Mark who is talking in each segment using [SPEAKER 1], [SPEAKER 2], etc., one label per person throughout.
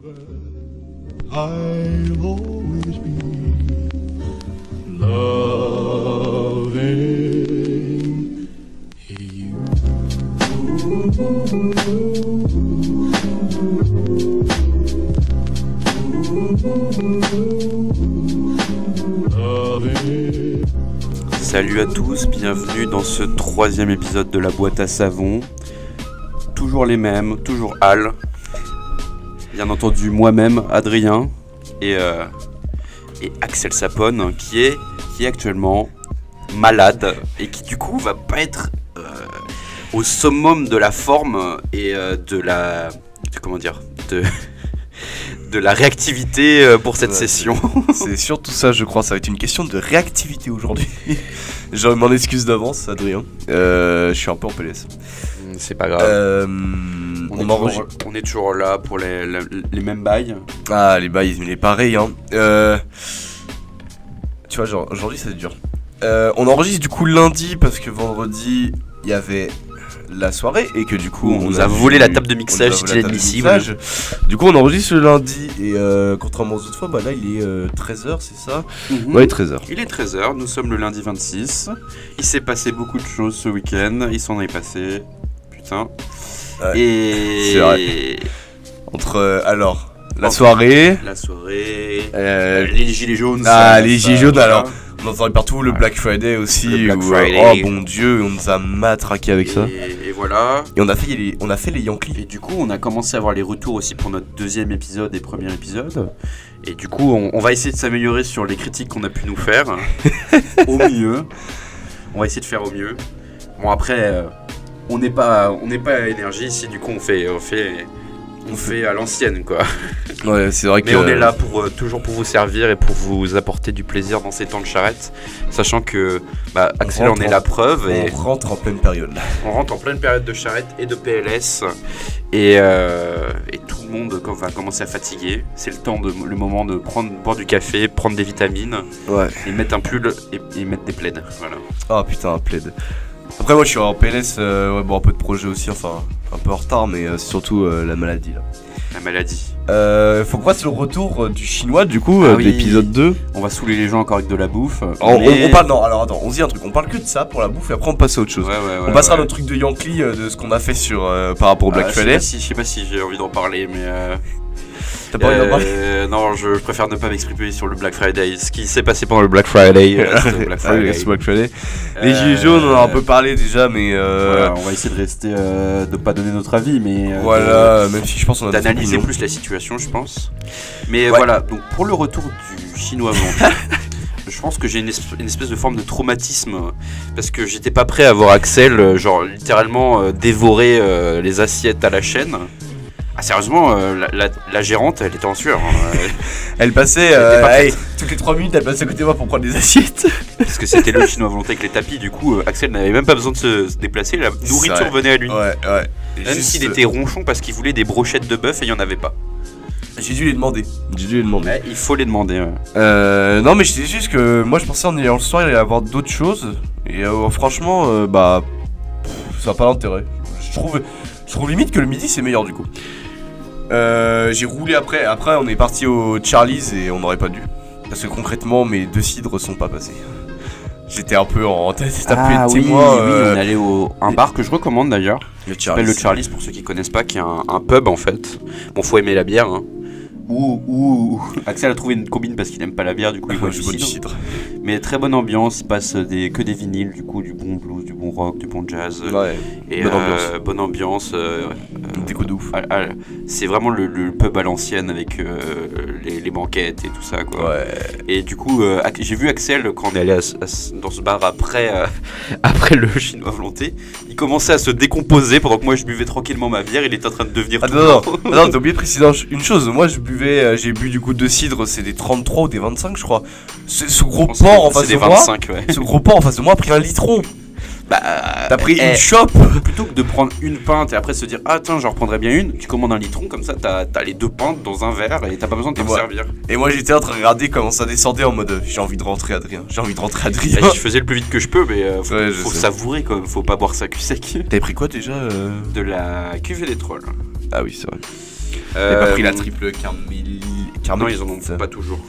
[SPEAKER 1] I'll always be loving you.
[SPEAKER 2] Salut à tous, bienvenue dans ce 3e épisode de la boîte à savon. Toujours les mêmes, toujours Al. Bien entendu moi-même, Adrien et Axel Sapone qui est actuellement malade et qui du coup va pas être au summum de la forme et de la réactivité pour cette session.
[SPEAKER 3] C'est surtout ça, je crois. Ça va être une question de réactivité aujourd'hui. Je m'en excuse d'avance, Adrien. Je suis un peu en PLS.
[SPEAKER 2] C'est pas grave.
[SPEAKER 3] On
[SPEAKER 2] est toujours là pour les mêmes bails.
[SPEAKER 3] Ah, les bails, il est pareil. Hein. Tu vois, genre, aujourd'hui, c'est dur. On enregistre du coup lundi parce que vendredi, il y avait la soirée et que du coup
[SPEAKER 2] on nous a volé la table de mixage, c'était admissible.
[SPEAKER 3] Du coup on enregistre le lundi et contrairement aux autres fois, bah là il est 13h, c'est ça? Ouais, 13h.
[SPEAKER 2] Il est 13h, nous sommes le lundi 26. Il s'est passé beaucoup de choses ce week-end, il s'en est passé, putain.
[SPEAKER 3] Ouais,
[SPEAKER 2] et
[SPEAKER 3] c'est vrai. Entre la soirée,
[SPEAKER 2] les gilets jaunes.
[SPEAKER 3] Les gilets jaunes, alors on entendait partout le Black Friday aussi, oh bon Dieu, on nous a matraqué avec ça.
[SPEAKER 2] Et voilà.
[SPEAKER 3] Et on a fait les Yankees.
[SPEAKER 2] Et du coup, on a commencé à avoir les retours aussi pour notre 2e épisode et 1er épisode. Et du coup, on va essayer de s'améliorer sur les critiques qu'on a pu nous faire. Au mieux. On va essayer de faire au mieux. Bon, après, on n'est pas à énergie ici, du coup, on fait à l'ancienne, quoi.
[SPEAKER 3] Ouais, c'est vrai que...
[SPEAKER 2] Mais on est là toujours pour vous servir et pour vous apporter du plaisir dans ces temps de charrette. Sachant que Axel en est la preuve.
[SPEAKER 3] On rentre en pleine période.
[SPEAKER 2] On rentre en pleine période de charrette et de PLS. Et tout le monde va commencer à fatiguer. C'est le moment de boire du café, prendre des vitamines. Ouais. Et mettre un pull et mettre des plaids. Voilà.
[SPEAKER 3] Ah putain, un plaid. Après moi je suis en PLS, un peu de projet aussi, enfin un peu en retard, mais c'est surtout la maladie là.
[SPEAKER 2] La maladie.
[SPEAKER 3] Faut quoi, c'est le retour du chinois du coup, de l'épisode 2.
[SPEAKER 2] On va saouler les gens encore avec de la bouffe.
[SPEAKER 3] On parle, non alors attends, on se dit un truc, on parle que de ça pour la bouffe et après on passe à autre chose. On passera à notre truc de Yankee, de ce qu'on a fait par rapport au Black Friday.
[SPEAKER 2] Je sais pas si j'ai envie d'en parler, mais...
[SPEAKER 3] T'as pas envie d'en parler?
[SPEAKER 2] Non, je préfère ne pas m'exprimer sur le Black Friday. Ce qui s'est passé pendant le Black Friday.
[SPEAKER 3] Black Friday. Les gilets jaunes, on en a un peu parlé déjà, mais
[SPEAKER 2] voilà, on va essayer de rester, de pas donner notre avis, mais
[SPEAKER 3] voilà, même si je pense qu'on a
[SPEAKER 2] d'analyser plus la situation, je pense. Mais voilà, donc pour le retour du chinois vendu, je pense que j'ai une espèce de forme de traumatisme parce que j'étais pas prêt à voir Axel, genre littéralement dévorer les assiettes à la chaîne. Ah sérieusement, la gérante, elle était en sueur. Hein.
[SPEAKER 3] Elle passait, toutes les 3 minutes, elle passait à côté de moi pour prendre des assiettes.
[SPEAKER 2] Parce que c'était le chinois volonté avec les tapis, du coup, Axel n'avait même pas besoin de se déplacer, la nourriture venait à lui.
[SPEAKER 3] Ouais.
[SPEAKER 2] Même s'il était ronchon parce qu'il voulait des brochettes de bœuf et il n'y en avait pas.
[SPEAKER 3] J'ai dû les demander.
[SPEAKER 2] Ouais, il faut les demander.
[SPEAKER 3] Non, mais je disais juste que moi je pensais en ayant le soir il allait y avoir d'autres choses. Et franchement, ça n'a pas d'intérêt. Je trouve limite que le midi c'est meilleur du coup. J'ai roulé après on est parti au Charlie's et on n'aurait pas dû. Parce que concrètement mes 2 cidres sont pas passés. J'étais un peu en tête de témoin.
[SPEAKER 2] Oui, on allait un bar que je recommande d'ailleurs.
[SPEAKER 3] Le
[SPEAKER 2] s'appelle le Charlie's pour ceux qui connaissent pas, qui est un pub en fait. Bon, faut aimer la bière. Hein. Axel a trouvé une combine parce qu'il aime pas la bière, du coup il boit du cidre. Mais très bonne ambiance, il passe que des vinyles, du coup du bon blues, du bon rock, du bon jazz.
[SPEAKER 3] Ouais.
[SPEAKER 2] Et bonne ambiance.
[SPEAKER 3] Déco de ouf.
[SPEAKER 2] C'est vraiment le pub à l'ancienne avec les banquettes et tout ça quoi.
[SPEAKER 3] Ouais.
[SPEAKER 2] Et du coup j'ai vu Axel quand on est allé dans ce bar après le chinois volonté, il commençait à se décomposer pendant que moi je buvais tranquillement ma bière, il était en train de devenir
[SPEAKER 3] non, t'as oublié de préciser une chose, moi j'ai bu du coup 2 cidres, c'est des 33 ou des 25 je crois. Ce gros porc en face de moi,
[SPEAKER 2] 25, ouais.
[SPEAKER 3] Ce gros porc en face de moi a pris un litron. T'as pris une chope.
[SPEAKER 2] Plutôt que de prendre une pinte et après se dire ah tiens j'en reprendrai bien une, tu commandes un litron comme ça, t'as les 2 pintes dans un verre et t'as pas besoin de t'en servir.
[SPEAKER 3] Et moi j'étais en train de regarder comment ça descendait en mode j'ai envie de rentrer Adrien.
[SPEAKER 2] Là, je faisais le plus vite que je peux mais faut savourer quand même, faut pas boire ça cul sec.
[SPEAKER 3] T'avais pris quoi déjà
[SPEAKER 2] De la cuvée des trolls.
[SPEAKER 3] Ah oui c'est vrai. T'as pas pris la triple
[SPEAKER 2] Non, ils en ont pas toujours.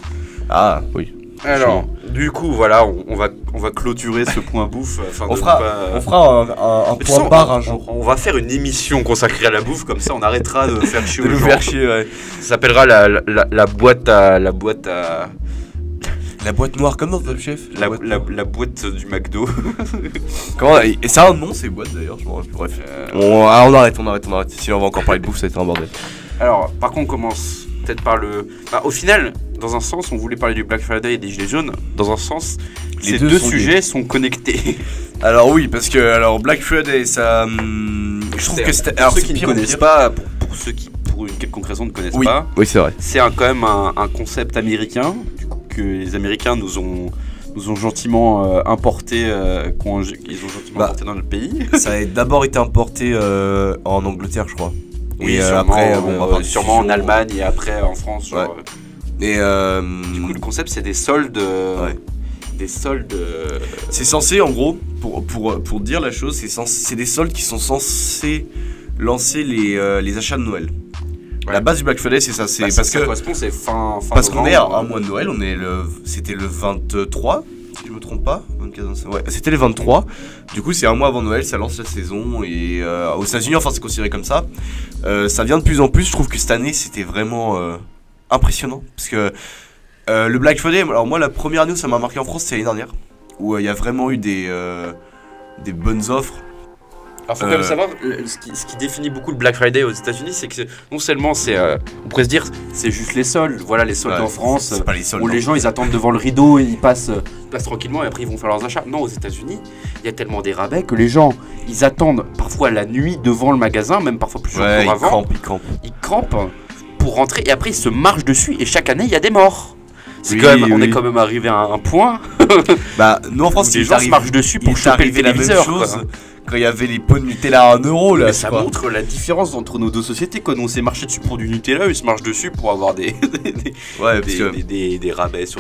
[SPEAKER 3] Ah, oui.
[SPEAKER 2] Alors, du coup, voilà, on va clôturer ce point bouffe. Afin
[SPEAKER 3] On fera un point barre un jour.
[SPEAKER 2] On va faire une émission consacrée à la bouffe, comme ça on arrêtera de faire chier
[SPEAKER 3] De
[SPEAKER 2] aux
[SPEAKER 3] nous
[SPEAKER 2] gens.
[SPEAKER 3] faire chier, ouais.
[SPEAKER 2] Ça s'appellera la boîte à...
[SPEAKER 3] La boîte noire comme dans Top Chef.
[SPEAKER 2] La boîte du McDo.
[SPEAKER 3] Comment et c'est un nom ces boîtes d'ailleurs, je m'en rappelle plus. Bref. On arrête. Sinon on va encore parler de bouffe, ça va être un bordel.
[SPEAKER 2] Alors, par contre, on commence peut-être par le... Bah, au final, dans un sens, on voulait parler du Black Friday et des Gilets jaunes. Dans un sens, ces deux sujets sont connectés.
[SPEAKER 3] Alors oui, parce que Black Friday, ça... je trouve que c'était...
[SPEAKER 2] Pour ceux qui ne connaissent pas, pour ceux qui, pour une quelconque raison, ne connaissent pas...
[SPEAKER 3] Oui, c'est vrai.
[SPEAKER 2] C'est quand même un concept américain, du coup, que les Américains nous ont gentiment importé, importé dans notre pays.
[SPEAKER 3] Ça a d'abord été importé en Angleterre, je crois.
[SPEAKER 2] Oui,
[SPEAKER 3] et
[SPEAKER 2] sûrement,
[SPEAKER 3] après,
[SPEAKER 2] sûrement en Allemagne et après en France.
[SPEAKER 3] Ouais. Et
[SPEAKER 2] du coup, le concept, c'est des soldes. Des soldes.
[SPEAKER 3] C'est censé, en gros, pour dire la chose, c'est des soldes qui sont censés lancer les achats de Noël. Ouais. La base du Black Friday, c'est ça. C'est parce que
[SPEAKER 2] correspond, c'est fin
[SPEAKER 3] parce qu'on est à un mois de Noël. C'était le 23. Si je me trompe pas, 24, ouais, c'était les 23. Du coup, c'est un mois avant Noël, ça lance la saison. Et aux États-Unis, enfin, c'est considéré comme ça. Ça vient de plus en plus. Je trouve que cette année, c'était vraiment impressionnant. Parce que le Black Friday, alors moi, la première année où ça m'a marqué en France, c'était l'année dernière. Où il y a vraiment eu des bonnes offres.
[SPEAKER 2] Alors, faut quand même savoir, ce qui définit beaucoup le Black Friday aux États-Unis, c'est que non seulement c'est, on pourrait se dire, c'est juste les soldes. Voilà, les soldes en France,
[SPEAKER 3] c'est pas les soldes,
[SPEAKER 2] où les gens ils attendent devant le rideau et ils passent tranquillement et après ils vont faire leurs achats. Non, aux États-Unis, il y a tellement des rabais que les gens ils attendent parfois la nuit devant le magasin, même parfois plusieurs jours avant. Ils campent pour rentrer et après ils se marchent dessus et chaque année il y a des morts. C'est on est quand même arrivé à un point.
[SPEAKER 3] Bah, nous en France,
[SPEAKER 2] les gens se marchent dessus pour choper le téléviseur.
[SPEAKER 3] La même chose quand il y avait les pots de Nutella à 1 euro là.
[SPEAKER 2] Mais ça montre la différence entre nos deux sociétés. Quand on s'est marché dessus pour du Nutella, ils se marchent dessus pour avoir des rabais sur des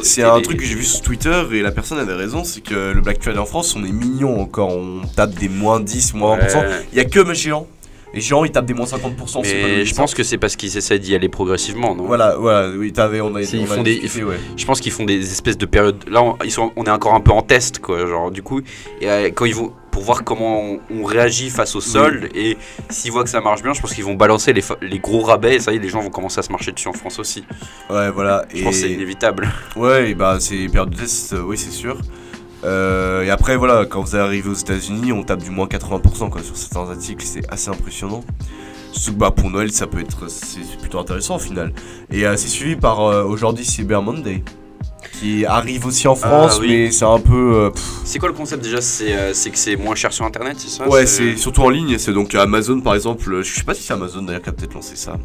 [SPEAKER 3] C'est un truc que j'ai vu sur Twitter et la personne avait raison, c'est que le Black Friday en France, on est mignon encore, on tape des moins 10, moins 20%. Il y a que mes géants. Les géants ils tapent des moins 50%.
[SPEAKER 2] Mais je pense que c'est parce qu'ils essaient d'y aller progressivement, non ?
[SPEAKER 3] Voilà, oui,
[SPEAKER 2] je pense qu'ils font des espèces de périodes. Là, on est encore un peu en test, quoi. Genre, du coup, quand ils vont pour voir comment on réagit face aux soldes et s'ils voient que ça marche bien, je pense qu'ils vont balancer les gros rabais et ça y est, les gens vont commencer à se marcher dessus en France aussi.
[SPEAKER 3] Ouais, voilà.
[SPEAKER 2] Je pense que c'est inévitable.
[SPEAKER 3] Ouais, et bah c'est les périodes de test, oui, c'est sûr. Et après voilà, quand vous arrivez aux États-Unis, on tape du moins 80% quoi, sur certains articles, c'est assez impressionnant. Surtout que pour Noël, c'est plutôt intéressant au final. Et c'est suivi par aujourd'hui Cyber Monday, qui arrive aussi en France, mais c'est un peu.
[SPEAKER 2] C'est quoi le concept déjà ? C'est que c'est moins cher sur internet, c'est ça ?
[SPEAKER 3] Ouais, c'est surtout en ligne. C'est donc Amazon par exemple. Je sais pas si c'est Amazon d'ailleurs qui a peut-être lancé ça.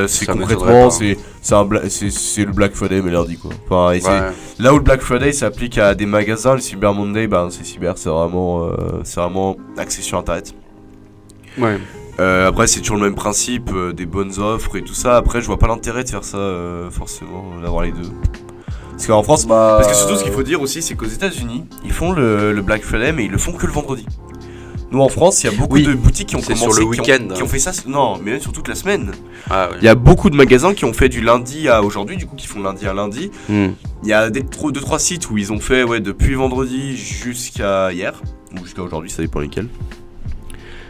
[SPEAKER 3] C'est concrètement, c'est le Black Friday mais lundi quoi. Enfin, là où le Black Friday s'applique à des magasins, le Cyber Monday, c'est vraiment axé sur internet.
[SPEAKER 2] Ouais.
[SPEAKER 3] Après c'est toujours le même principe, des bonnes offres et tout ça. Après je vois pas l'intérêt de faire ça forcément, d'avoir les deux. Parce qu'en France, parce que surtout ce qu'il faut dire aussi, c'est qu'aux États-Unis, ils font le Black Friday, mais ils le font que le vendredi. Nous en France, il y a beaucoup de boutiques qui ont commencé
[SPEAKER 2] sur le week-end,
[SPEAKER 3] qui ont fait ça, non, mais même sur toute la semaine.
[SPEAKER 2] Ah, ouais.
[SPEAKER 3] Il y a beaucoup de magasins qui ont fait du lundi à aujourd'hui, du coup, qui font lundi à lundi. Il y a 2-3 sites où ils ont fait depuis vendredi jusqu'à hier, ou jusqu'à aujourd'hui, ça dépend lesquels.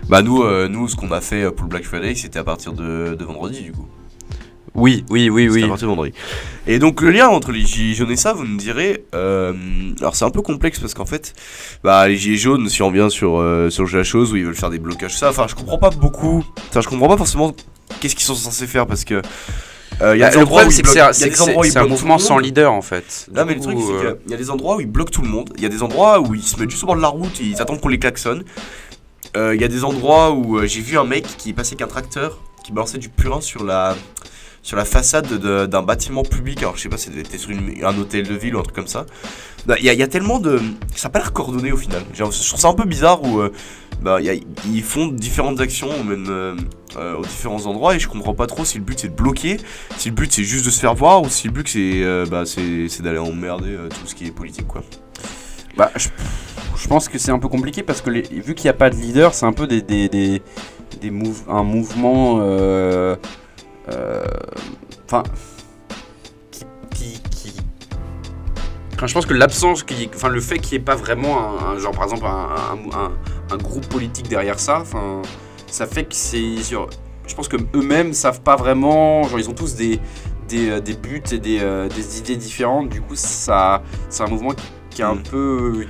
[SPEAKER 3] Bah nous, ce qu'on a fait pour le Black Friday, c'était à partir de vendredi, du coup.
[SPEAKER 2] Oui.
[SPEAKER 3] C'est à partir de vendredi. Et donc le lien entre les gilets jaunes et ça, vous me direz, alors c'est un peu complexe parce qu'en fait, les gilets jaunes, si on revient sur la chose où ils veulent faire des blocages, ça, enfin je comprends pas forcément qu'est-ce qu'ils sont censés faire parce que
[SPEAKER 2] le problème c'est que c'est un mouvement sans leader en fait.
[SPEAKER 3] Là mais le truc c'est qu'il y a des endroits où ils bloquent tout le monde, il y a des endroits où ils se mettent juste au bord de la route et ils attendent qu'on les klaxonne. Il y a des endroits où j'ai vu un mec qui passait avec un tracteur qui balançait du purin sur la façade d'un bâtiment public. Alors je sais pas, c'était sur un hôtel de ville ou un truc comme ça. Il y a tellement de... Ça a pas l'air coordonné au final. Je trouve ça un peu bizarre où ils font différentes actions même aux différents endroits et je comprends pas trop si le but c'est de bloquer, si le but c'est juste de se faire voir ou si le but c'est d'aller emmerder tout ce qui est politique quoi.
[SPEAKER 2] Je pense que c'est un peu compliqué parce que vu qu'il n'y a pas de leader, c'est un peu un mouvement enfin, enfin, je pense que l'absence, enfin, le fait qu'il n'y ait pas vraiment genre par exemple un groupe politique derrière ça, enfin, ça fait que c'est sur. Je pense que eux-mêmes savent pas vraiment, genre ils ont tous des buts et des idées différentes. Du coup, c'est un mouvement qui est un peu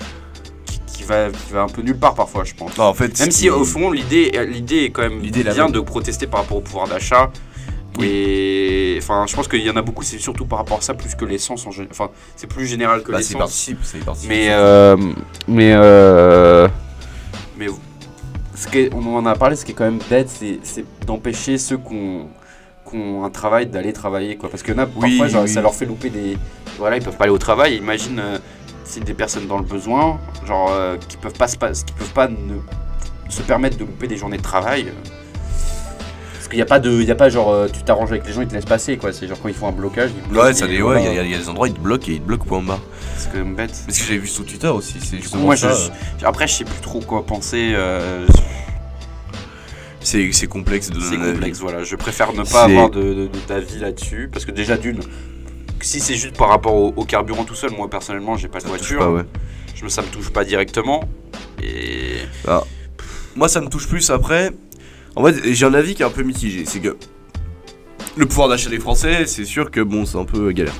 [SPEAKER 2] qui va un peu nulle part parfois, je pense.
[SPEAKER 3] Non, en fait,
[SPEAKER 2] même si au fond l'idée est quand même bien de protester par rapport au pouvoir d'achat. Oui. Et enfin, je pense qu'il y en a beaucoup, c'est surtout par rapport à ça plus que l'essence en général. Enfin, c'est plus général que l'essence.
[SPEAKER 3] C'est participe.
[SPEAKER 2] Mais on en a parlé, ce qui est quand même bête, c'est d'empêcher ceux qui ont un travail d'aller travailler, quoi. Parce qu'il y en a parfois, genre, ça leur fait louper des. Voilà, ils peuvent pas aller au travail. Imagine, c'est des personnes dans le besoin, genre qui peuvent pas se permettre de louper des journées de travail. Parce qu'il y a pas genre tu t'arranges avec les gens, ils te laissent passer, quoi. C'est genre quand ils font un blocage, ils bloquent.
[SPEAKER 3] Ouais, il y a des endroits ils te bloquent et ils te bloquent point barre.
[SPEAKER 2] C'est quand même bête.
[SPEAKER 3] Parce que j'avais vu sur Twitter aussi, c'est justement
[SPEAKER 2] moi,
[SPEAKER 3] ça.
[SPEAKER 2] Après je sais plus trop quoi penser.
[SPEAKER 3] C'est complexe de
[SPEAKER 2] C'est complexe, voilà. Je préfère ne pas avoir d'avis là-dessus. Parce que déjà d'une, si c'est juste par rapport au carburant tout seul, moi personnellement j'ai pas de voiture.
[SPEAKER 3] Pas, ouais.
[SPEAKER 2] Ça me touche pas directement. Et.
[SPEAKER 3] Ah. Moi ça me touche plus après. En fait, j'ai un avis qui est un peu mitigé, c'est que le pouvoir d'achat des Français, c'est sûr que bon, c'est un peu galère.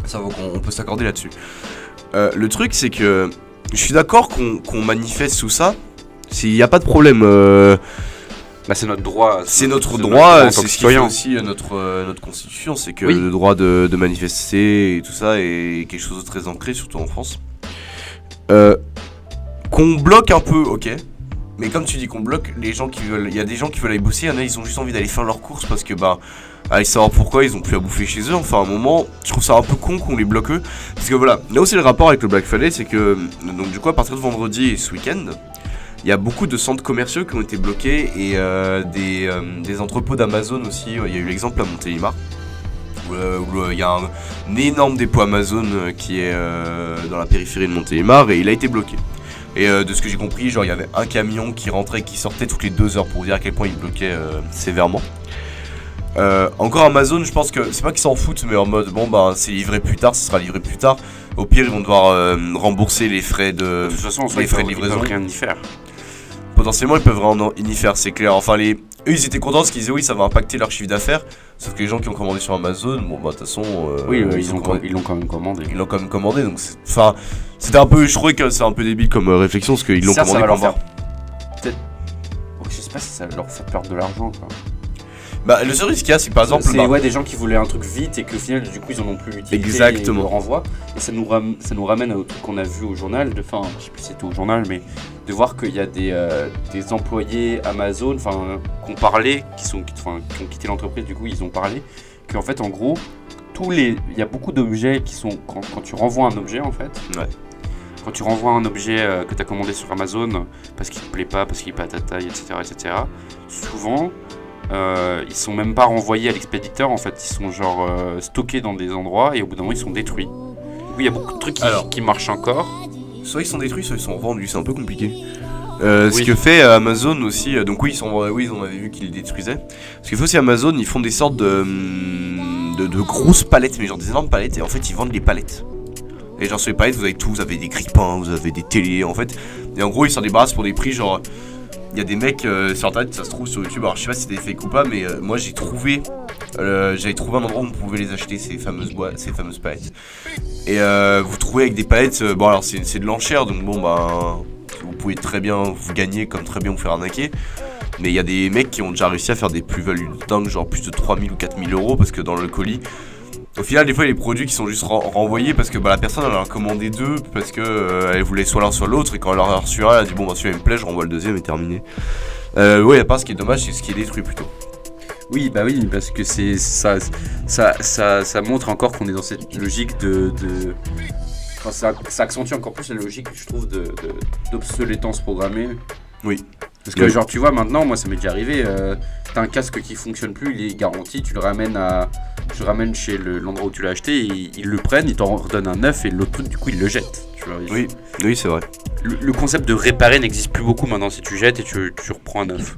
[SPEAKER 3] Ça vaut qu'on peut s'accorder là-dessus. Le truc, c'est que je suis d'accord qu'on manifeste sous ça, s'il n'y a pas de problème.
[SPEAKER 2] Bah, c'est notre droit.
[SPEAKER 3] C'est notre droit, c'est ce qui fait aussi notre constitution, c'est que le droit de manifester et tout ça est quelque chose de très ancré, surtout en France. Qu'on bloque un peu, ok. Mais comme tu dis qu'on bloque les gens qui veulent, il y a des gens qui veulent aller bosser, il y en a ils ont juste envie d'aller faire leurs courses parce que allez savoir pourquoi ils ont plus à bouffer chez eux. Enfin à un moment, je trouve ça un peu con qu'on les bloque eux. Parce que voilà, là aussi le rapport avec le Black Friday, c'est que donc du coup à partir de vendredi et ce week-end, il y a beaucoup de centres commerciaux qui ont été bloqués et des entrepôts d'Amazon aussi. Il y a eu l'exemple à Montélimar où il y a un énorme dépôt Amazon qui est dans la périphérie de Montélimar et il a été bloqué. Et de ce que j'ai compris, genre il y avait un camion qui rentrait et qui sortait toutes les 2 heures pour vous dire à quel point il bloquait sévèrement. Encore Amazon, je pense que c'est pas qu'ils s'en foutent, mais en mode bon c'est livré plus tard, ce sera livré plus tard. Au pire, ils vont devoir rembourser les frais de
[SPEAKER 2] toute façon,
[SPEAKER 3] les frais de livraison.
[SPEAKER 2] Ils peuvent rien y faire.
[SPEAKER 3] Potentiellement, ils peuvent rien y faire, c'est clair. Enfin, eux ils étaient contents parce qu'ils disaient oui, ça va impacter leur chiffre d'affaires. Sauf que les gens qui ont commandé sur Amazon, bon de toute façon.
[SPEAKER 2] Ils l'ont quand même commandé.
[SPEAKER 3] Ils l'ont quand même commandé, donc c'était un peu. Je trouvais que c'est un peu débile comme réflexion parce qu'ils l'ont commandé.
[SPEAKER 2] Ça va leur faire. Peut-être. Je sais pas si ça leur fait perdre de l'argent, quoi.
[SPEAKER 3] Le seul risque qu'il y a, c'est que par exemple.
[SPEAKER 2] C'est des gens qui voulaient un truc vite et qu'au final, du coup, ils en ont plus l'utilité.
[SPEAKER 3] Exactement.
[SPEAKER 2] Et ils le renvoient. Et ça nous ramène au truc qu'on a vu au journal. Enfin, je sais plus si c'était au journal, mais de voir qu'il y a des employés Amazon, qui ont parlé, qui ont quitté l'entreprise, du coup, ils ont parlé. Qu'en fait, en gros, il y a beaucoup d'objets qui sont. Quand tu renvoies un objet, en fait.
[SPEAKER 3] Ouais.
[SPEAKER 2] Quand tu renvoies un objet que tu as commandé sur Amazon, parce qu'il te plaît pas, parce qu'il n'est pas à ta taille, etc., souvent. Ils sont même pas renvoyés à l'expéditeur, en fait, ils sont genre stockés dans des endroits et au bout d'un moment ils sont détruits. Du coup, il y a beaucoup de trucs qui marchent encore.
[SPEAKER 3] Soit ils sont détruits, soit ils sont vendus, c'est un peu compliqué. Ce que fait Amazon aussi, donc ils en avaient vu qu'ils les détruisaient. Ce que fait aussi Amazon, ils font des sortes de grosses palettes, mais genre des énormes palettes, et en fait ils vendent les palettes. Et genre sur les palettes, vous avez tout, vous avez des grippins, vous avez des télés, en fait. Et en gros, ils s'en débarrassent pour des prix genre. Il y a des mecs sur internet, ça se trouve sur YouTube, alors je sais pas si c'était fake ou pas, mais moi j'avais trouvé un endroit où on pouvait les acheter, ces fameuses palettes. Et vous trouvez avec des palettes, alors c'est de l'enchère, donc vous pouvez très bien vous gagner comme très bien vous faire arnaquer. Mais il y a des mecs qui ont déjà réussi à faire des plus-values dingues, genre plus de 3000 ou 4000 euros, parce que dans le colis, au final, des fois, il y a des produits qui sont juste renvoyés parce que la personne elle en a commandé 2 parce que elle voulait soit l'un soit l'autre et quand elle en a reçu un, elle a dit bon celui-là il me plaît, je renvoie le deuxième et terminé. Ouais, à part ce qui est dommage, c'est ce qui est détruit plutôt.
[SPEAKER 2] Oui, parce que ça montre encore qu'on est dans cette logique de... Enfin, ça accentue encore plus la logique, je trouve, d'obsolescence programmée.
[SPEAKER 3] Oui.
[SPEAKER 2] Parce que genre tu vois maintenant, moi ça m'est déjà arrivé, t'as un casque qui fonctionne plus, il est garanti, tu le ramènes chez l'endroit où tu l'as acheté, et ils le prennent, ils t'en redonnent un neuf et l'autre truc du coup ils le jettent. Tu vois,
[SPEAKER 3] oui c'est vrai.
[SPEAKER 2] Le concept de réparer n'existe plus beaucoup maintenant, si tu jettes et tu reprends un neuf.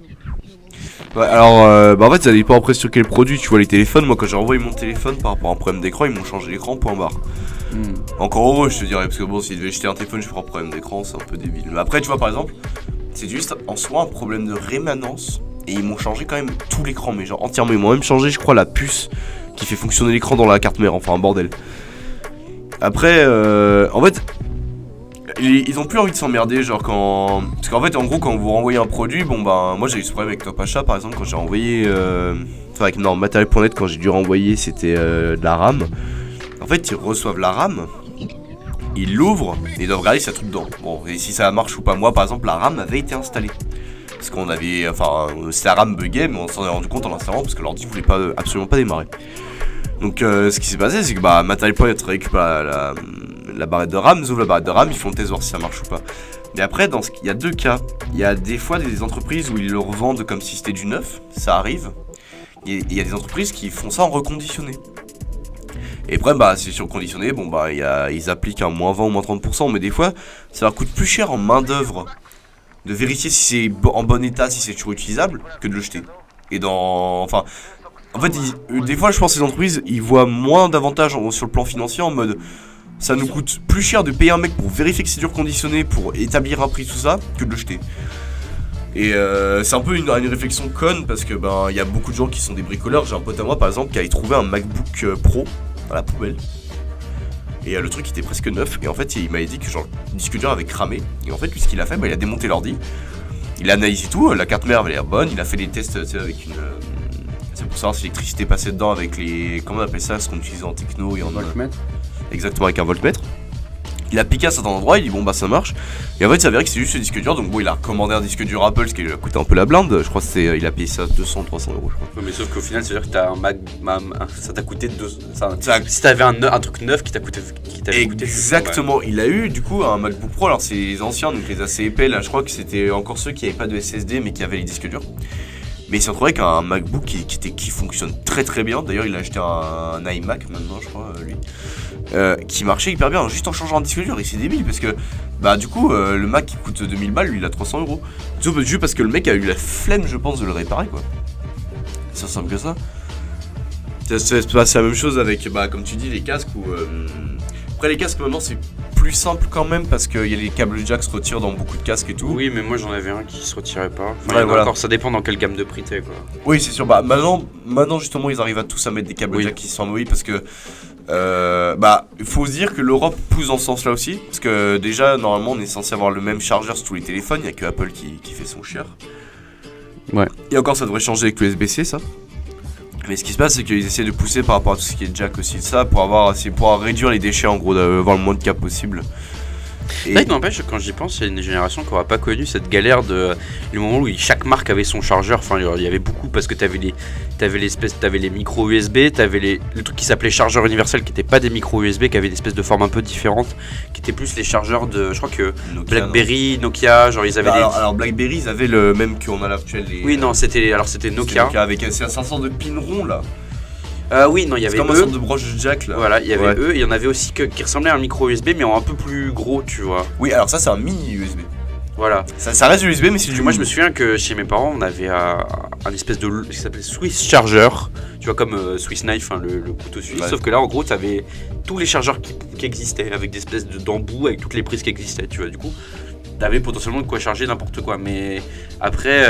[SPEAKER 3] Ouais, alors, bah en fait, ça dépend après sur quel produit. Tu vois, les téléphones, moi quand j'ai envoyé mon téléphone par rapport à un problème d'écran, ils m'ont changé l'écran, point barre. Encore heureux, je te dirais, parce que bon, s'ils devaient jeter un téléphone, je ferais un problème d'écran, c'est un peu débile. Mais après, tu vois, par exemple, c'est juste en soi un problème de rémanence. Et ils m'ont changé quand même tout l'écran, mais genre entièrement. Ils m'ont même changé, je crois, la puce qui fait fonctionner l'écran dans la carte mère. Enfin, un bordel. Après, en fait, ils ont plus envie de s'emmerder, genre quand. Parce qu'en fait, en gros, quand vous renvoyez un produit, bon bah, moi j'ai eu ce problème avec Top Achat par exemple, quand j'ai renvoyé. Enfin, avec Matériel.net, quand j'ai dû renvoyer, c'était de la RAM. En fait, ils reçoivent la RAM, ils l'ouvrent, et ils doivent regarder si y a tout dedans. Bon, et si ça marche ou pas. Moi par exemple, la RAM avait été installée. Parce qu'on avait. Enfin, la RAM buguait, mais on s'en est rendu compte en l'installant parce que l'ordi voulait pas, absolument pas démarrer. Donc, ce qui s'est passé, c'est que bah, Matériel.net récupère la barrette de RAM, ils ouvrent la barrette de RAM, ils font le test voir si ça marche ou pas. Mais après, il y a deux cas. Il y a des fois des entreprises où ils le revendent comme si c'était du neuf, ça arrive. Et il y a des entreprises qui font ça en reconditionné. Et après, bah, c'est surconditionné, bon, bah, ils appliquent un moins 20 ou moins 30%, mais des fois, ça leur coûte plus cher en main-d'œuvre de vérifier si c'est en bon état, si c'est toujours utilisable, que de le jeter. Et enfin, en fait, des fois, je pense que les entreprises, ils voient moins d'avantages sur le plan financier en mode, ça nous coûte plus cher de payer un mec pour vérifier que c'est dur conditionné, pour établir un prix, tout ça, que de le jeter. Et c'est un peu une réflexion conne parce que ben il y a beaucoup de gens qui sont des bricoleurs. J'ai un pote à moi par exemple qui avait trouvé un MacBook Pro dans la poubelle. Et le truc était presque neuf. Et en fait il m'avait dit que genre le disque dur avait cramé. Et en fait lui ce qu'il a fait, bah, il a démonté l'ordi. Il a analysé tout, la carte mère avait l'air bonne. Il a fait des tests avec une... c'est pour savoir si l'électricité passait dedans avec les... Comment on appelle ça, ce qu'on utilisait en techno et en...
[SPEAKER 2] Voltmètre.
[SPEAKER 3] Exactement, avec un voltmètre. Il a piqué à cet endroit, il dit bon bah ça marche. Et en fait il s'avérait que c'est juste ce disque dur. Donc bon il a recommandé un disque dur Apple, ce qui lui a coûté un peu la blinde. Je crois que il a payé ça 200-300 euros je crois.
[SPEAKER 2] Ouais, mais sauf qu'au final ça veut dire que t'as un Mac, ça t'a coûté si t'avais un truc neuf qui t'avait coûté.
[SPEAKER 3] Exactement, il a eu du coup un MacBook Pro. Alors c'est les anciens, donc les assez épais là. Je crois que c'était encore ceux qui n'avaient pas de SSD mais qui avaient les disques durs. Mais il s'est retrouvé avec un MacBook qui fonctionne très très bien. D'ailleurs il a acheté un iMac maintenant je crois lui. Qui marchait hyper bien juste en changeant un disque dur. Et c'est débile parce que bah du coup le Mac qui coûte 2000 balles lui il a 300 euros. Juste parce que le mec a eu la flemme je pense de le réparer quoi. C'est aussi simple que ça. C'est la même chose avec bah comme tu dis les casques où après les casques maintenant c'est plus simple quand même parce qu'il y a les câbles jack se retirent dans beaucoup de casques et tout.
[SPEAKER 2] Oui mais moi j'en avais un qui se retirait pas.
[SPEAKER 3] Ouais, voilà.
[SPEAKER 2] Encore, ça dépend dans quelle gamme de prix t'es quoi.
[SPEAKER 3] Oui c'est sûr, bah maintenant justement ils arrivent à tous à mettre des câbles jack qui sont amovibles parce que bah il faut se dire que l'Europe pousse dans ce sens là aussi. Parce que déjà normalement on est censé avoir le même chargeur sur tous les téléphones, il n'y a que Apple qui fait son cher.
[SPEAKER 2] Ouais.
[SPEAKER 3] Et encore ça devrait changer avec l'USB-C ça. Mais ce qui se passe c'est qu'ils essaient de pousser par rapport à tout ce qui est jack aussi de ça pour réduire les déchets en gros, d'avoir le moins de câbles possible.
[SPEAKER 2] Et... Là, il n'empêche, quand j'y pense, il y a une génération qui n'aura pas connu cette galère de le moment où chaque marque avait son chargeur. Enfin, il y avait beaucoup parce que t'avais les micro USB, t'avais le truc qui s'appelait chargeur universel, qui n'étaient pas des micro USB, qui avaient des espèces de formes un peu différentes, qui étaient plus les chargeurs de, je crois que Nokia, BlackBerry, Nokia, genre ils avaient
[SPEAKER 3] alors BlackBerry, ils avaient le même qu'on a à l'actuel.
[SPEAKER 2] Oui, non, c'était Nokia.
[SPEAKER 3] Avec un sort de pin rond là.
[SPEAKER 2] Oui, non, il y avait
[SPEAKER 3] comme
[SPEAKER 2] eux.
[SPEAKER 3] Une sorte de broche jack là.
[SPEAKER 2] Voilà, il y avait eux, et il y en avait aussi qui ressemblaient à un micro USB, mais en un peu plus gros, tu vois.
[SPEAKER 3] Oui, alors ça, c'est un mini USB.
[SPEAKER 2] Voilà.
[SPEAKER 3] Ça reste USB, mais c'est du.
[SPEAKER 2] Moi, je me souviens que chez mes parents, on avait un espèce de. Ce qui s'appelait Swiss Charger, tu vois, comme Swiss Knife, hein, le couteau suisse. Ouais. Sauf que là, en gros, tu avais tous les chargeurs qui existaient, avec des espèces d'embouts, avec toutes les prises qui existaient, tu vois. Du coup, tu avais potentiellement de quoi charger n'importe quoi. Mais après,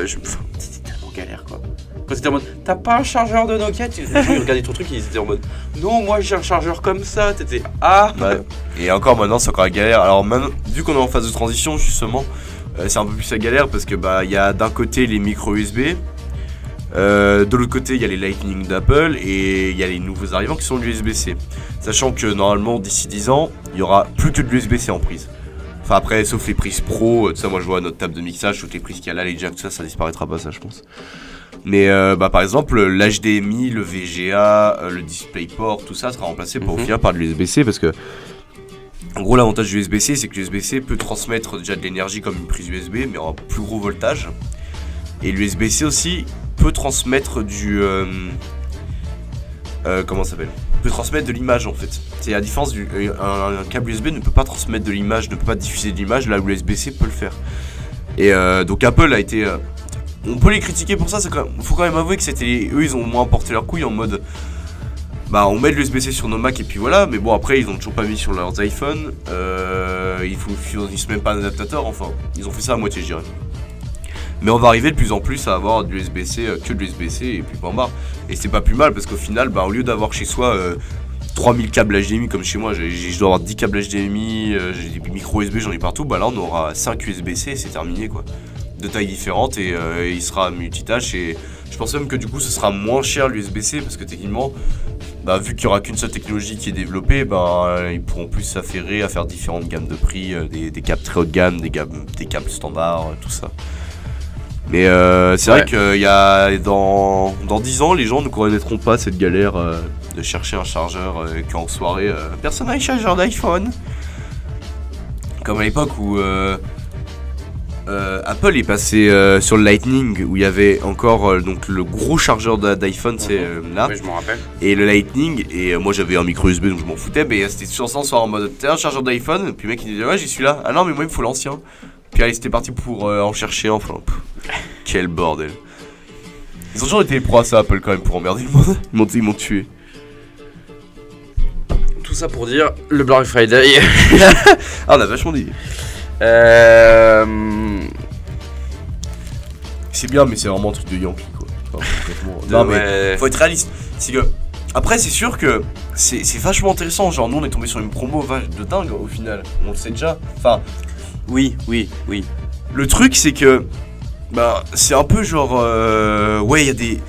[SPEAKER 2] c'était tellement galère, quoi. Quand c'était en mode, t'as pas un chargeur de Nokia? Ils regardaient ton truc et ils étaient en mode, non, moi j'ai un chargeur comme ça. T'étais, ah
[SPEAKER 3] ouais. Et encore maintenant, c'est encore la galère. Alors, maintenant, vu qu'on est en phase de transition, justement, c'est un peu plus la galère parce que bah, y a d'un côté les micro USB, de l'autre côté, il y a les Lightning d'Apple et il y a les nouveaux arrivants qui sont l'USB-C. Sachant que normalement, d'ici 10 ans, il y aura plus que de l'USB-C en prise. Enfin, après, sauf les prises pro, tout ça, moi je vois notre table de mixage, toutes les prises qu'il y a là, les jacks, tout ça, ça disparaîtra pas, ça, je pense. Mais bah, par exemple, l'HDMI, le VGA, le DisplayPort, tout ça sera remplacé pour finir par de l'USB-C parce que, en gros, l'avantage du USB-C, c'est que l'USB-C peut transmettre déjà de l'énergie comme une prise USB, mais en plus gros voltage. Et l'USB-C aussi peut transmettre du. Comment ça s'appelle? Peut transmettre de l'image en fait. C'est la différence du. Un câble USB ne peut pas transmettre de l'image, ne peut pas diffuser de l'image, là où l'USB-C peut le faire. Et donc Apple a été. on peut les critiquer pour ça, faut quand même avouer que eux ils ont moins porté leur couille en mode bah on met de l'USB-C sur nos Mac et puis voilà, mais bon après ils ont toujours pas mis sur leurs iPhones, ils fournissent même pas un adaptateur, enfin ils ont fait ça à moitié je dirais. Mais on va arriver de plus en plus à avoir de l'USB-C, que de l'USB-C et puis point barre. Et c'est pas plus mal parce qu'au final, bah, au lieu d'avoir chez soi 3000 câbles HDMI comme chez moi, je dois avoir 10 câbles HDMI, j'ai des micro USB, j'en ai partout, bah là on aura 5 USB-C et c'est terminé quoi. De tailles différentes et il sera multitâche et je pense même que du coup ce sera moins cher l'USB-C parce que techniquement, bah, vu qu'il n'y aura qu'une seule technologie qui est développée, bah, ils pourront plus s'affairer à faire différentes gammes de prix, des câbles très haut de gamme, des câbles standards, tout ça. Mais c'est vrai que dans 10 ans, les gens ne connaîtront pas cette galère de chercher un chargeur qu'en soirée, personne n'a un chargeur d'iPhone. Comme à l'époque où Apple est passé sur le Lightning, où il y avait encore donc le gros chargeur d'iPhone, c'est là.
[SPEAKER 2] Oui, je m'en rappelle.
[SPEAKER 3] Et le Lightning, et moi j'avais un micro USB donc je m'en foutais, mais c'était sur en mode t'as un chargeur d'iPhone, puis le mec il disait ouais j'y suis là, ah non mais moi il me faut l'ancien. Puis allez c'était parti pour en chercher un, enfin quel bordel. Ils ont toujours été pros à ça Apple quand même pour emmerder le monde, ils m'ont tué.
[SPEAKER 2] Tout ça pour dire le Black Friday.
[SPEAKER 3] Ah on a vachement dit. C'est bien mais c'est vraiment un truc de Yankee quoi. Enfin, non mais faut être réaliste. C'est que après c'est sûr que c'est vachement intéressant, genre nous on est tombé sur une promo de dingue au final, on le sait déjà. Enfin
[SPEAKER 2] oui.
[SPEAKER 3] Le truc c'est que bah c'est un peu genre ouais il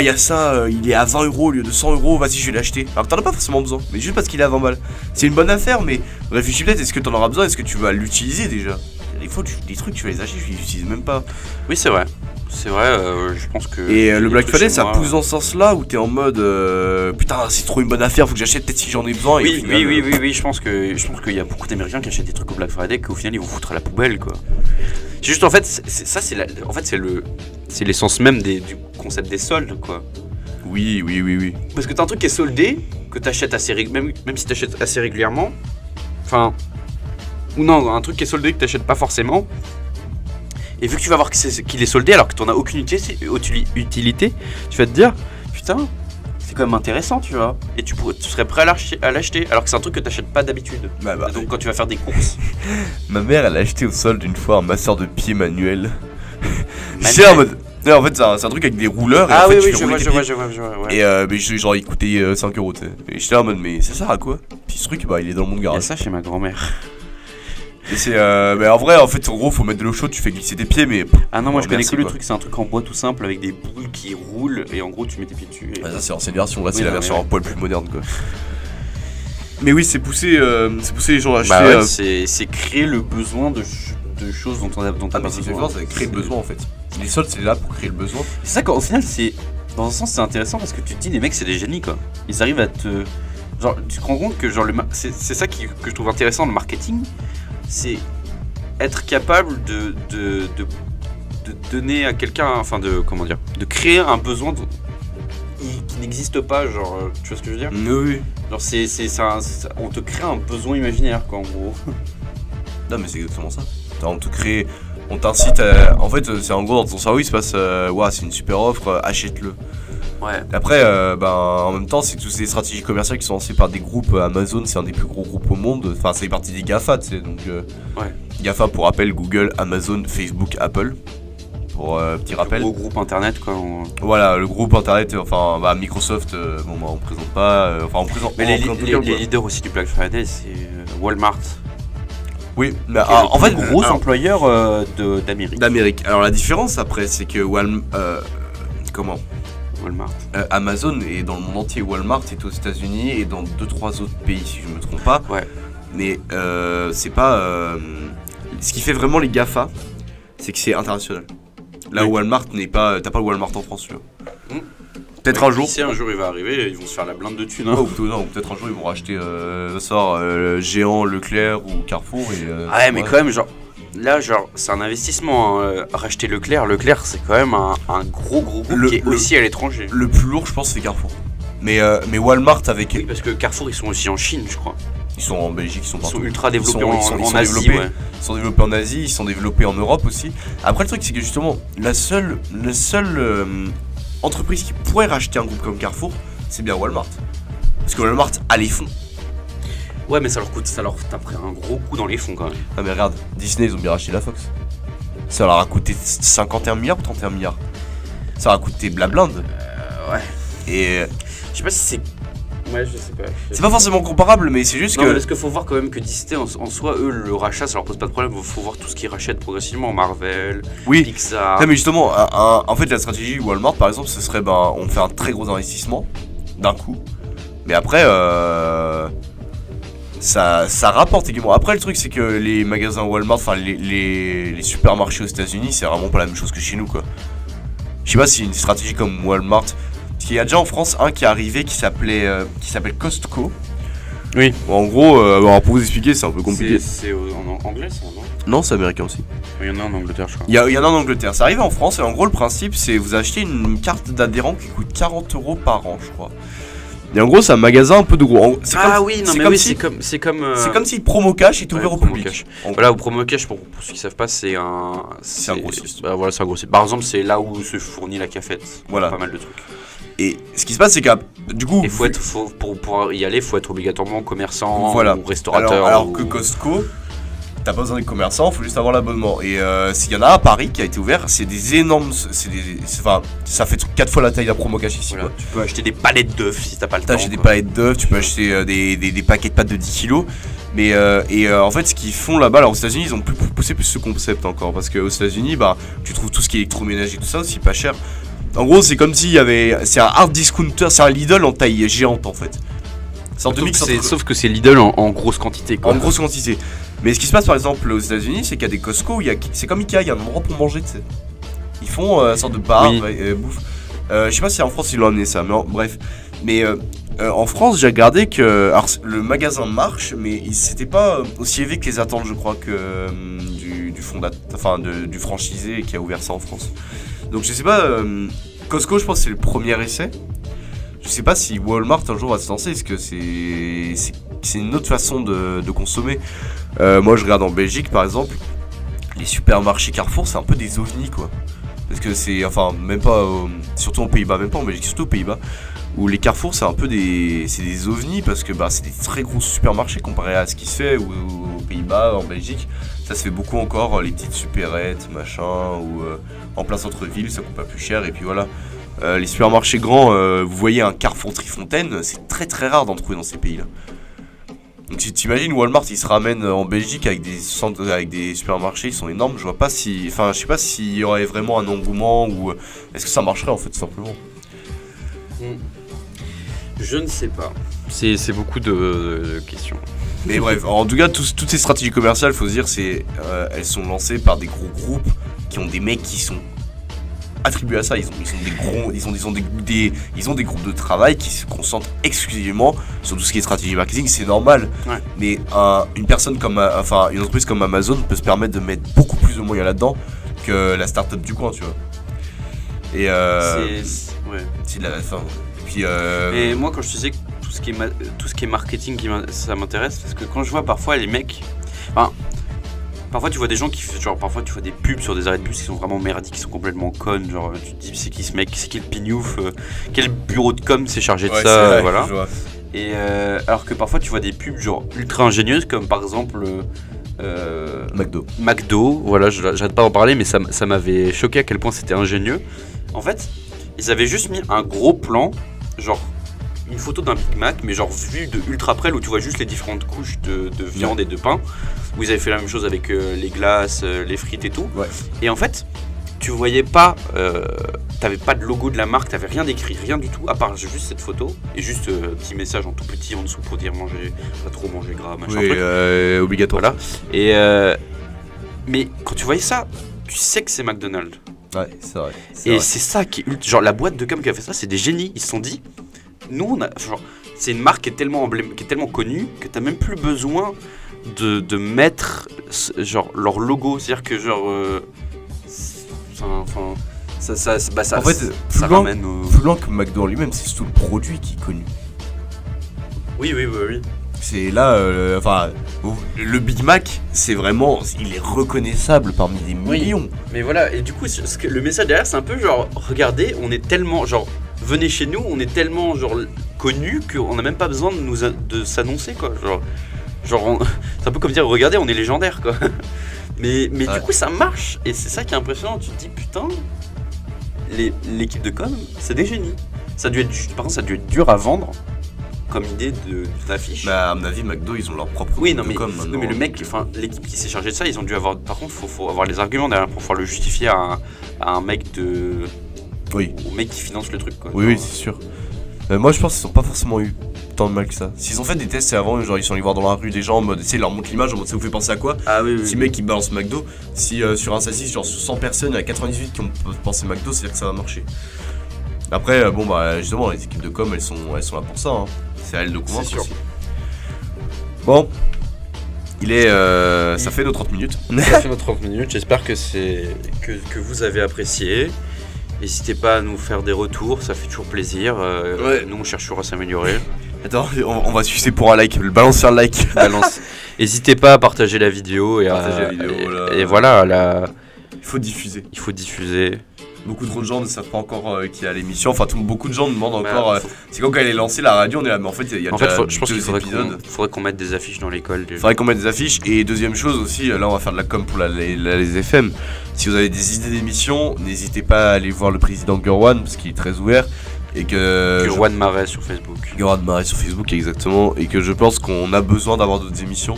[SPEAKER 3] y a ça, il est à 20 € au lieu de 100 €, vas-y je vais l'acheter. Alors que t'en as pas forcément besoin, mais juste parce qu'il est à 20 balles. C'est une bonne affaire mais réfléchis peut-être, est-ce que t'en auras besoin, est-ce que tu vas l'utiliser déjà? Des fois des trucs tu vas les acheter, je les utilise même pas.
[SPEAKER 2] Oui c'est vrai, je pense que...
[SPEAKER 3] Et le Black Friday ça pousse dans ce sens là où t'es en mode putain c'est trop une bonne affaire, faut que j'achète peut-être si j'en ai besoin.
[SPEAKER 2] Oui, je pense qu'il y a beaucoup d'Américains qui achètent des trucs au Black Friday qu'au final ils vont foutre à la poubelle quoi. C'est juste en fait, c'est l'essence même du concept des soldes quoi.
[SPEAKER 3] Oui.
[SPEAKER 2] Parce que t'as un truc qui est soldé, que t'achètes même si t'achètes assez régulièrement, enfin... Ou non, un truc qui est soldé que t'achètes pas forcément. Et vu que tu vas voir qu'il est soldé alors que t'en as aucune utilité, tu vas te dire putain, c'est quand même intéressant, tu vois. Et tu serais prêt à l'acheter alors que c'est un truc que t'achètes pas d'habitude.
[SPEAKER 3] Bah.
[SPEAKER 2] Donc quand tu vas faire des courses.
[SPEAKER 3] Ma mère elle a acheté au solde une fois un masseur de pied manuel. C'est en mode. Non, en fait c'est un truc avec des rouleurs. Et
[SPEAKER 2] ah
[SPEAKER 3] en fait,
[SPEAKER 2] oui, je vois. Ouais.
[SPEAKER 3] Et mais genre il coûtait 5 €, tu sais. Et j'étais là en mode mais ça sert à quoi? Puis ce truc bah il est dans le monde
[SPEAKER 2] Il y a
[SPEAKER 3] garage.
[SPEAKER 2] ça chez ma grand-mère.
[SPEAKER 3] Et c'est mais en vrai en gros faut mettre de l'eau chaude, tu fais glisser tes pieds mais
[SPEAKER 2] ah non moi je connais que le
[SPEAKER 3] quoi.
[SPEAKER 2] truc, c'est un truc en bois tout simple avec des boules qui roulent et en gros tu mets tes pieds dessus et...
[SPEAKER 3] Ah, ça c'est l'ancienne version, là c'est la version en poil plus moderne quoi. Mais oui c'est poussé les gens à acheter.
[SPEAKER 2] Bah ouais, c'est créer le besoin de choses dont t'as
[SPEAKER 3] mais c'est
[SPEAKER 2] besoin.
[SPEAKER 3] ça crée le besoin en fait. Les soldes c'est là pour créer le besoin.
[SPEAKER 2] C'est ça qu'au final c'est... Dans un sens c'est intéressant parce que tu te dis les mecs c'est des génies quoi. Ils arrivent à te... Genre tu te rends compte que genre c'est ça que je trouve intéressant dans le marketing. C'est être capable de donner à quelqu'un, enfin de créer un besoin qui n'existe pas, genre tu vois ce que je veux dire?
[SPEAKER 3] Oui.
[SPEAKER 2] Genre on te crée un besoin imaginaire quoi en gros.
[SPEAKER 3] Non mais c'est exactement ça. On te crée, on t'incite à... En fait c'est en gros dans ton cerveau il se passe ouais c'est une super offre, achète-le.
[SPEAKER 2] Ouais.
[SPEAKER 3] Après en même temps c'est toutes ces stratégies commerciales qui sont lancées par des groupes. Amazon c'est un des plus gros groupes au monde, enfin ça fait partie des GAFA tu sais donc
[SPEAKER 2] ouais.
[SPEAKER 3] GAFA pour rappel, Google, Amazon, Facebook, Apple. Pour petit rappel.
[SPEAKER 2] Le gros groupe internet quoi.
[SPEAKER 3] Voilà, le groupe internet, enfin Microsoft, bon bah on présente pas, on présente.
[SPEAKER 2] Mais les leaders aussi du Black Friday c'est Walmart.
[SPEAKER 3] Oui, mais
[SPEAKER 2] en fait gros employeur d'Amérique.
[SPEAKER 3] D'Amérique. Alors la différence après c'est que Walmart. Amazon est dans le monde entier, Walmart est aux États-Unis et dans 2-3 autres pays si je me trompe pas.
[SPEAKER 2] Ouais.
[SPEAKER 3] Mais c'est pas. Ce qui fait vraiment les GAFA, c'est que c'est international. Là où Walmart n'est pas. T'as pas le Walmart en France, tu vois. Peut-être un jour.
[SPEAKER 2] Si un jour il va arriver, ils vont se faire la blinde de thunes. Hein.
[SPEAKER 3] Ou peut-être un jour ils vont racheter Géant, Leclerc ou Carrefour.
[SPEAKER 2] Ouais, mais quand même, genre. Là, genre, c'est un investissement. Hein. Racheter Leclerc, c'est quand même un gros groupe qui est aussi à l'étranger.
[SPEAKER 3] Le plus lourd, je pense, c'est Carrefour. Mais Walmart avec.
[SPEAKER 2] Oui, parce que Carrefour, ils sont aussi en Chine, je crois.
[SPEAKER 3] Ils sont en Belgique, ils sont
[SPEAKER 2] Ils
[SPEAKER 3] partout.
[SPEAKER 2] sont ultra développés
[SPEAKER 3] Ils sont
[SPEAKER 2] en Asie,
[SPEAKER 3] développés.
[SPEAKER 2] ouais.
[SPEAKER 3] Ils sont développés en Asie, ils sont développés en Europe aussi. Après, le truc, c'est que justement, la seule entreprise qui pourrait racheter un groupe comme Carrefour, c'est bien Walmart. Parce que Walmart a les fonds.
[SPEAKER 2] Ouais, mais ça leur taperait un gros coup dans les fonds quand même.
[SPEAKER 3] Ah, mais regarde, Disney, ils ont bien racheté la Fox. Ça leur a coûté 51 milliards ou 31 milliards. Ça leur a coûté blablinde.
[SPEAKER 2] Ouais.
[SPEAKER 3] Et
[SPEAKER 2] Je sais pas si c'est. Ouais, je sais pas.
[SPEAKER 3] c'est pas forcément comparable, mais c'est juste
[SPEAKER 2] Non, mais
[SPEAKER 3] que.
[SPEAKER 2] parce qu'il faut voir quand même que Disney en soi, eux, le rachat, ça leur pose pas de problème. Faut voir tout ce qu'ils rachètent progressivement. Marvel,
[SPEAKER 3] Oui.
[SPEAKER 2] Pixar.
[SPEAKER 3] Non, mais justement, en fait, la stratégie Walmart, par exemple, ce serait on fait un très gros investissement d'un coup, mais après, ça rapporte également. Après, le truc, c'est que les magasins Walmart, enfin, les supermarchés aux États-Unis, c'est vraiment pas la même chose que chez nous, quoi. Je sais pas si une stratégie comme Walmart, parce qu'il y a déjà en France un qui est arrivé qui s'appelle Costco.
[SPEAKER 2] Oui.
[SPEAKER 3] En gros, alors pour vous expliquer, c'est un peu compliqué.
[SPEAKER 2] C'est en anglais, ça, non?
[SPEAKER 3] Non, c'est américain aussi.
[SPEAKER 2] Il y en a en Angleterre, je crois.
[SPEAKER 3] Il y en a en Angleterre. C'est arrivé en France et en gros le principe c'est vous achetez une carte d'adhérent qui coûte 40 € par an, je crois. Et en gros c'est un magasin un peu de gros.
[SPEAKER 2] Oui, non mais oui, c'est comme.
[SPEAKER 3] C'est comme si Promo Cash était ouvert au
[SPEAKER 2] Promo
[SPEAKER 3] public.
[SPEAKER 2] Cash. Voilà, au Promo Cash, pour ceux qui savent pas, c'est un
[SPEAKER 3] grossiste.
[SPEAKER 2] Bah voilà, c'est un grossiste. Par exemple, c'est là où se fournit la cafette.
[SPEAKER 3] Voilà.
[SPEAKER 2] Pas mal de trucs.
[SPEAKER 3] Et ce qui se passe c'est que du coup.
[SPEAKER 2] Et pour pouvoir y aller, faut être obligatoirement commerçant
[SPEAKER 3] voilà.
[SPEAKER 2] ou restaurateur.
[SPEAKER 3] Alors que Costco, t'as pas besoin d'être commerçant, faut juste avoir l'abonnement. Et s'il y en a un à Paris qui a été ouvert, c'est des énormes. Enfin, ça fait 4 fois la taille d'un Promo Cash ici.
[SPEAKER 2] Voilà.
[SPEAKER 3] Quoi.
[SPEAKER 2] Tu peux acheter des palettes d'œufs si t'as pas le temps.
[SPEAKER 3] T'as acheté des palettes d'œufs, tu peux acheter des paquets de pâtes de 10 kilos. Mais en fait, ce qu'ils font là-bas, alors aux États-Unis, ils ont poussé plus ce concept encore. Parce qu'aux États-Unis, bah, tu trouves tout ce qui est électroménager et tout ça aussi pas cher. En gros, c'est comme s'il y avait. C'est un hard discounter, c'est un Lidl en taille géante en fait. C'est en
[SPEAKER 2] Sauf que c'est Lidl en grosse quantité, quoi.
[SPEAKER 3] En grosse quantité. Mais ce qui se passe par exemple aux États-Unis, c'est qu'il y a des Costco où c'est comme Ikea, il y a un endroit pour manger, tu sais. Ils font une sorte de bar,
[SPEAKER 2] Oui.
[SPEAKER 3] bouffe. Je sais pas si en France ils l'ont amené ça, mais bref. Mais en France, j'ai regardé que alors, le magasin marche, mais c'était pas aussi élevé que les attentes, je crois, que du franchisé qui a ouvert ça en France. Donc je sais pas, Costco, je pense que c'est le premier essai. Je sais pas si Walmart un jour va se lancer, parce que c'est une autre façon de consommer. Moi, je regarde en Belgique, par exemple, les supermarchés Carrefour, c'est un peu des ovnis, quoi. Parce que c'est, enfin, même pas, surtout aux Pays-Bas, même pas en Belgique, surtout aux Pays-Bas, où les Carrefour, c'est un peu des ovnis, parce que bah, c'est des très gros supermarchés comparé à ce qui se fait aux Pays-Bas, en Belgique. Ça se fait beaucoup encore, les petites supérettes, machin, ou en plein centre-ville, ça coûte pas plus cher, et puis voilà. Les supermarchés grands, vous voyez un Carrefour Trifontaine, c'est très très rare d'en trouver dans ces pays-là. Donc si tu imagines Walmart, il se ramène en Belgique avec des supermarchés, ils sont énormes. Je sais pas s'il y aurait vraiment un engouement ou est-ce que ça marcherait en fait tout simplement.
[SPEAKER 2] Je ne sais pas. C'est beaucoup de questions.
[SPEAKER 3] Mais bref, en tout cas, toutes ces stratégies commerciales, faut se dire, elles sont lancées par des gros groupes qui ont des mecs qui sont attribués à ça. Ils ont des groupes de travail qui se concentrent exclusivement sur tout ce qui est stratégie marketing. C'est normal. Ouais. Mais une entreprise comme Amazon peut se permettre de mettre beaucoup plus de moyens là-dedans que la start-up du coin, tu vois. Et c'est de la fin. Et puis
[SPEAKER 2] et moi, quand je te disais que tout ce qui est marketing, ça m'intéresse, parce que quand je vois parfois les mecs, parfois tu vois des gens parfois tu vois des pubs sur des arrêts de bus qui sont vraiment merdiques, qui sont complètement connes, genre tu te dis c'est qui ce mec, c'est qui le pignouf, quel bureau de com s'est chargé de ça,
[SPEAKER 3] vrai,
[SPEAKER 2] voilà. Et alors que parfois tu vois des pubs genre ultra ingénieuses comme par exemple McDo, voilà, j'arrête pas d'en parler, mais ça m'avait choqué à quel point c'était ingénieux. En fait, ils avaient juste mis un gros plan, genre une photo d'un Big Mac, mais genre vu de ultra près, où tu vois juste les différentes couches de viande et de pain, où ils avaient fait la même chose avec les glaces, les frites et tout. Ouais. Et en fait, tu voyais pas, t'avais pas de logo de la marque, t'avais rien d'écrit, rien du tout, à part juste cette photo, et juste petit message en tout petit en dessous pour dire pas trop manger gras, machin.
[SPEAKER 3] Oui, obligatoire.
[SPEAKER 2] Voilà. Et mais quand tu voyais ça, tu sais que c'est McDonald's.
[SPEAKER 3] Ouais, c'est vrai.
[SPEAKER 2] C'est ça qui est genre la boîte de com qui a fait ça, c'est des génies. Ils se sont dit, nous c'est une marque qui est tellement connue que t'as même plus besoin de mettre genre leur logo, c'est-à-dire que genre ça,
[SPEAKER 3] En fait,
[SPEAKER 2] ça
[SPEAKER 3] plus loin,
[SPEAKER 2] ramène au...
[SPEAKER 3] plus loin que McDo en lui-même, c'est surtout le produit qui est connu.
[SPEAKER 2] Oui.
[SPEAKER 3] C'est là, le Big Mac, c'est vraiment, il est reconnaissable parmi des millions.
[SPEAKER 2] Mais voilà, et du coup, le message derrière, c'est un peu genre, regardez, on est tellement, genre, venez chez nous, on est tellement, genre, connus qu'on n'a même pas besoin de s'annoncer, quoi. C'est un peu comme dire, regardez, on est légendaire, quoi. Mais du coup, ça marche, et c'est ça qui est impressionnant. Tu te dis, putain, l'équipe de com, c'est des génies. Par contre, ça a dû être dur à vendre comme idée d'affiche.
[SPEAKER 3] Bah, à mon avis, McDo, ils ont leur propre
[SPEAKER 2] Oui,
[SPEAKER 3] groupe
[SPEAKER 2] non,
[SPEAKER 3] de com maintenant.
[SPEAKER 2] mais le mec, l'équipe qui s'est chargée de ça, ils ont dû avoir. Par contre, faut avoir les arguments derrière pour pouvoir le justifier à un mec
[SPEAKER 3] Oui.
[SPEAKER 2] au mec qui finance le truc, quoi.
[SPEAKER 3] Oui, c'est sûr. Moi, je pense qu'ils n'ont pas forcément eu tant de mal que ça. S'ils ont fait des tests avant, genre ils sont allés voir dans la rue des gens en mode, tu sais, ils leur montrent l'image en mode ça vous fait penser à quoi.
[SPEAKER 2] Ah oui.
[SPEAKER 3] Si le mec il balance McDo, si sur un statistique, genre sur 100 personnes, il y en a 98 qui ont pensé McDo, c'est-à-dire que ça va marcher. Après, bon, bah, justement, les équipes de com, elles sont là pour ça. Hein. C'est à elles de convaincre
[SPEAKER 2] C'est sûr.
[SPEAKER 3] aussi. Bon, ça fait nos 30 minutes.
[SPEAKER 2] Ça fait nos 30 minutes. J'espère que vous avez apprécié. N'hésitez pas à nous faire des retours, ça fait toujours plaisir.
[SPEAKER 3] Ouais.
[SPEAKER 2] Nous, on cherche toujours à s'améliorer.
[SPEAKER 3] Attends, on va sucer pour un like. Balance sur le like.
[SPEAKER 2] N'hésitez pas à partager la vidéo et voilà.
[SPEAKER 3] Il faut diffuser.
[SPEAKER 2] Il faut diffuser.
[SPEAKER 3] Beaucoup trop de gens ne savent pas encore qu'il y a l'émission. Enfin, beaucoup de gens demandent encore. C'est quand elle est lancée la radio, on est là. Mais en fait, il y a déjà
[SPEAKER 2] je pense qu'il
[SPEAKER 3] deux épisodes.
[SPEAKER 2] faudrait qu'on mette des affiches dans l'école.
[SPEAKER 3] Il faudrait qu'on mette des affiches. Et deuxième chose aussi, là, on va faire de la com pour les FM. Si vous avez des idées d'émissions, n'hésitez pas à aller voir le président Gurwan parce qu'il est très ouvert. Et que
[SPEAKER 2] Gurwan Marais sur Facebook.
[SPEAKER 3] Gurwan Marais sur Facebook, exactement. Et que je pense qu'on a besoin d'avoir d'autres émissions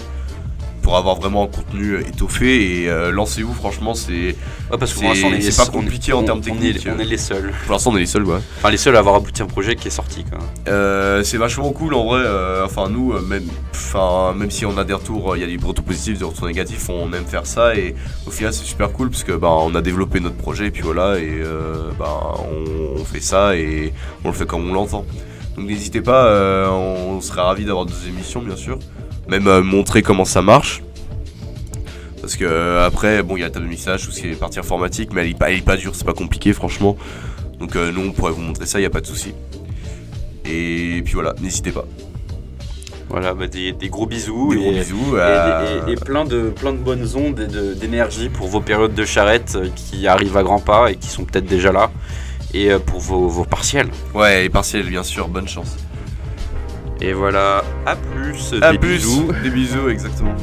[SPEAKER 3] pour avoir vraiment un contenu étoffé. Et lancez-vous, franchement, c'est.
[SPEAKER 2] Ouais, parce que pour l'instant,
[SPEAKER 3] c'est pas compliqué en termes techniques.
[SPEAKER 2] On est les seuls.
[SPEAKER 3] Pour l'instant, on est les seuls, ouais.
[SPEAKER 2] Enfin, les seuls à avoir abouti un projet qui est sorti, quoi.
[SPEAKER 3] C'est vachement cool en vrai. Enfin, nous, même si on a des retours, il y a des retours positifs, des retours négatifs, on aime faire ça. Et au final, c'est super cool parce que on a développé notre projet. Et puis voilà, et on fait ça et on le fait comme on l'entend. Donc n'hésitez pas, on serait ravis d'avoir d'autres émissions, bien sûr. Même montrer comment ça marche. Parce que après, bon, il y a la table de mixage, tout ce qui est partie informatique, mais elle est pas dure, c'est pas compliqué, franchement. Donc nous, on pourrait vous montrer ça, il n'y a pas de souci. Et puis voilà, n'hésitez pas.
[SPEAKER 2] Voilà, des gros bisous.
[SPEAKER 3] Bisous.
[SPEAKER 2] Et plein de bonnes ondes et d'énergie pour vos périodes de charrette qui arrivent à grands pas et qui sont peut-être déjà là. Et pour vos partiels.
[SPEAKER 3] Ouais, les partiels, bien sûr, bonne chance.
[SPEAKER 2] Et voilà, à plus.
[SPEAKER 3] Des bisous, exactement.